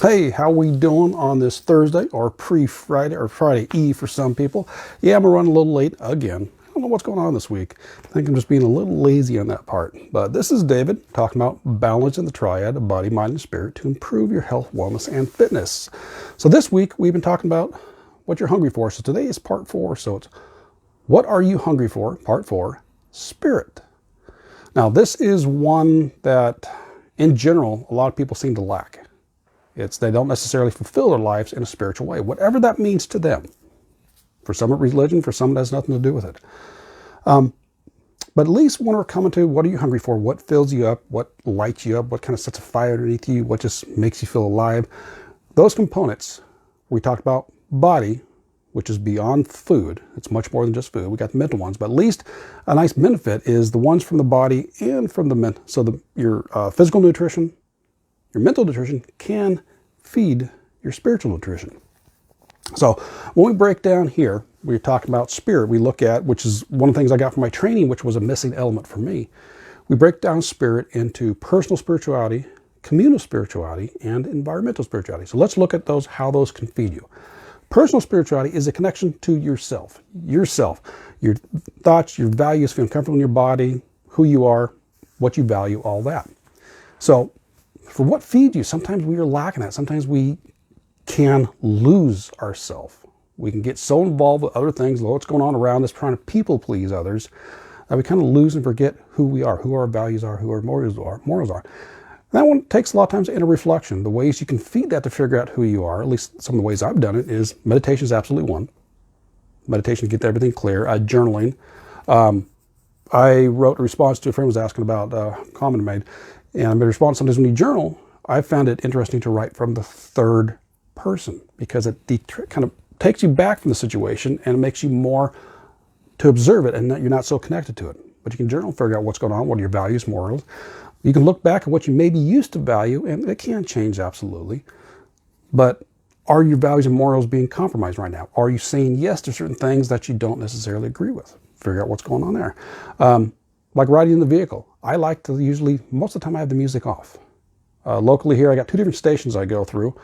Hey, how we doing on this Thursday or pre-Friday or Friday Eve for some people? Yeah, I'm running a little late again. I don't know what's going on this week. I think I'm just being a little lazy on that part. But this is David talking about balance in the triad of body, mind, and spirit to improve your health, wellness, and fitness. So this week we've been talking about what you're hungry for. So today is part 4. So it's what are you hungry for? Part 4, spirit. Now this is one that in general a lot of people seem to lack. They don't necessarily fulfill their lives in a spiritual way, whatever that means to them. For some, it's religion. For some, it has nothing to do with it. But at least when we're coming to what are you hungry for, what fills you up, what lights you up, what kind of sets a fire underneath you, what just makes you feel alive, those components, we talked about body, which is beyond food. It's much more than just food. We got the mental ones, but at least a nice benefit is the ones from the body and from the mental. So your physical nutrition, your mental nutrition can feed your spiritual nutrition. So when we break down here, we're talking about spirit. We look at, which is one of the things I got from my training, which was a missing element for me. We break down spirit into personal spirituality, communal spirituality, and environmental spirituality. So let's look at those, how those can feed you. Personal spirituality is a connection to yourself, your thoughts, your values, feeling comfortable in your body, who you are, what you value, all that. So for what feeds you, sometimes we are lacking that. Sometimes we can lose ourselves. We can get so involved with other things, what's going on around us, trying to people please others, that we kind of lose and forget who we are, who our values are, who our morals are. And that one takes a lot of times inner reflection. The ways you can feed that to figure out who you are, at least some of the ways I've done it, is meditation is absolutely one. Meditation to get everything clear. Journaling. I wrote a response to a friend who was asking about a comment I made. And my response, sometimes when you journal, I found it interesting to write from the third person because it kind of takes you back from the situation and it makes you more to observe it and you're not so connected to it. But you can journal, figure out what's going on, what are your values, morals. You can look back at what you maybe used to value, and it can change absolutely. But are your values and morals being compromised right now? Are you saying yes to certain things that you don't necessarily agree with? Figure out what's going on there. Like riding in the vehicle. I like to usually, most of the time I have the music off. Locally here, I got 2 different stations I go through.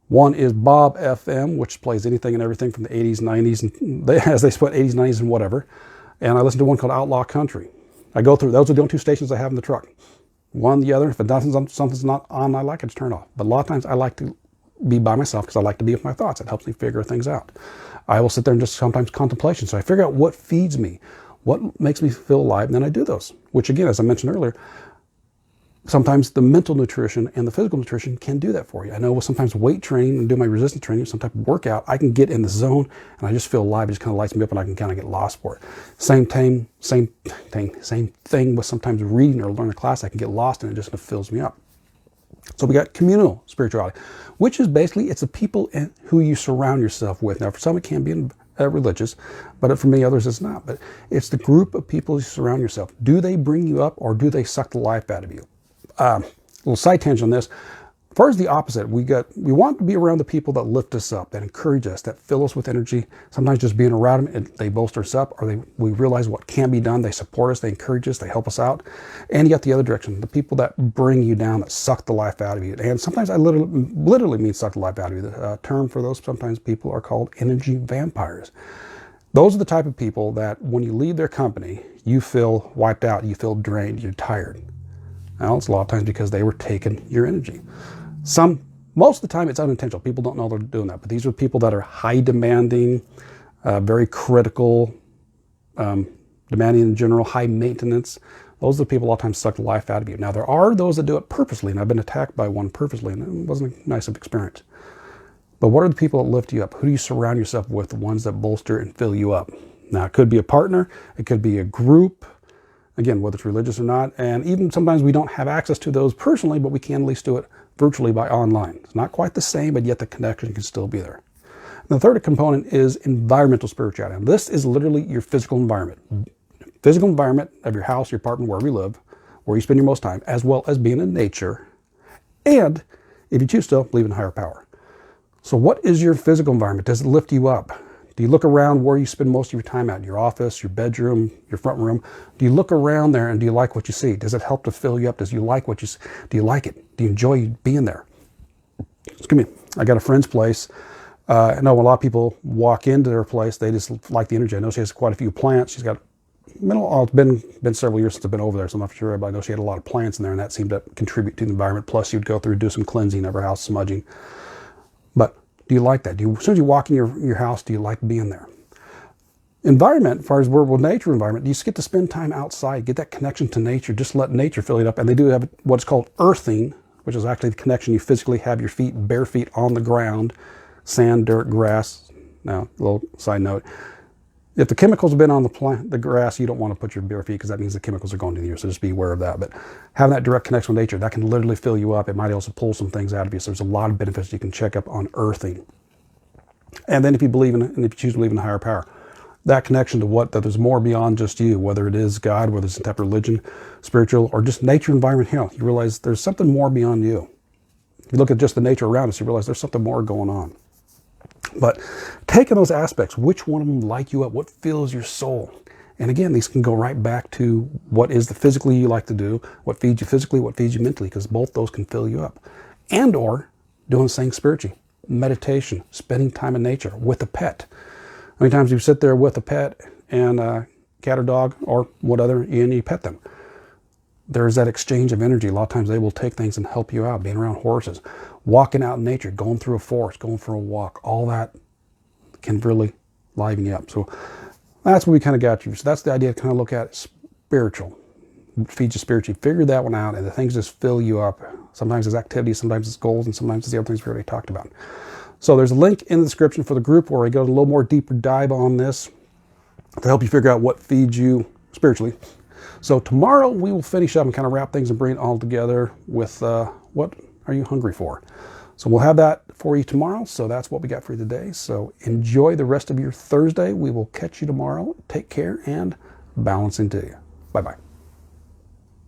One is Bob FM, which plays anything and everything from the 80s, 90s, and as they split 80s, 90s, and whatever. And I listen to one called Outlaw Country. I go through, those are the only 2 stations I have in the truck. One, the other, if something's not on, I like it to turn off. But a lot of times I like to be by myself because I like to be with my thoughts. It helps me figure things out. I will sit there and just sometimes contemplation. So I figure out what feeds me. What makes me feel alive, and then I do those. Which again, as I mentioned earlier, sometimes the mental nutrition and the physical nutrition can do that for you. I know with sometimes weight training and do my resistance training, some type of workout, I can get in the zone and I just feel alive. It just kind of lights me up and I can kind of get lost for it. Same thing with sometimes reading or learning a class, I can get lost and it just fills me up. So we got communal spirituality, which is basically, it's the people who you surround yourself with. Now for some it can be religious, but for me, others it's not. But it's the group of people you surround yourself. Do they bring you up or do they suck the life out of you? Little side tangent on this. As far as the opposite, we want to be around the people that lift us up, that encourage us, that fill us with energy. Sometimes just being around them, they bolster us up, or we realize what can be done. They support us, they encourage us, they help us out. And you got the other direction, the people that bring you down, that suck the life out of you. And sometimes I literally mean suck the life out of you. The term for those sometimes people are called energy vampires. Those are the type of people that when you leave their company, you feel wiped out, you feel drained, you're tired. Now, it's a lot of times because they were taking your energy. Most of the time it's unintentional. People don't know they're doing that, but these are people that are high demanding, very critical, demanding in general, high maintenance. Those are the people a lot of times suck the life out of you. Now, there are those that do it purposely, and I've been attacked by one purposely, and it wasn't a nice experience. But what are the people that lift you up? Who do you surround yourself with? The ones that bolster and fill you up. Now, it could be a partner. It could be a group. Again, whether it's religious or not. And even sometimes we don't have access to those personally, but we can at least do it virtually by online. It's not quite the same, but yet the connection can still be there. And the third component is environmental spirituality. And this is literally your physical environment. Physical environment of your house, your apartment, wherever you live, where you spend your most time, as well as being in nature. And if you choose to, believe in higher power. So what is your physical environment? Does it lift you up? Do you look around where you spend most of your time at? Your office, your bedroom, your front room? Do you look around there and do you like what you see? Does it help to fill you up? Do you like what you see? Do you like it? Do you enjoy being there? excuse me, I got a friend's place. I know a lot of people walk into their place, they just like the energy. I know she has quite a few plants. She's got it's been several years since I've been over there, so I'm not sure, but I know she had a lot of plants in there, and that seemed to contribute to the environment. Plus, she would go through and do some cleansing of her house, smudging. But do you like that? As soon as you walk in your house, do you like being there? Environment, as far as with nature environment, you just get to spend time outside, get that connection to nature, just let nature fill it up. And they do have what's called earthing, which is actually the connection you physically have your feet, bare feet on the ground, sand, dirt, grass. Now, a little side note. If the chemicals have been on the grass, you don't want to put your bare feet because that means the chemicals are going to the ear. So just be aware of that. But having that direct connection with nature, that can literally fill you up. It might also pull some things out of you. So there's a lot of benefits you can check up on earthing. And then if you believe in, and if you choose to believe in a higher power, that connection to that there's more beyond just you, whether it is God, whether it's a type of religion, spiritual, or just nature, environment, health. You realize there's something more beyond you. If you look at just the nature around us, you realize there's something more going on. But taking those aspects, which one of them light you up? What fills your soul? And again, these can go right back to what is the physically you like to do, what feeds you physically, what feeds you mentally, because both those can fill you up. And or doing the same spiritually, meditation, spending time in nature with a pet. How many times you sit there with a pet and a cat or dog or whatever, and you pet them? There's that exchange of energy. A lot of times they will take things and help you out, being around horses, walking out in nature, going through a forest, going for a walk. All that can really liven you up. So that's what we kind of got you. So that's the idea to kind of look at spiritual. Feeds you spiritually. Figure that one out, and the things just fill you up. Sometimes it's activities, sometimes it's goals, and sometimes it's the other things we already talked about. So there's a link in the description for the group where I go a little more deeper dive on this to help you figure out what feeds you spiritually. So tomorrow we will finish up and kind of wrap things and bring it all together with what are you hungry for? So we'll have that for you tomorrow. So that's what we got for you today. So enjoy the rest of your Thursday. We will catch you tomorrow. Take care and balance into you. Bye-bye.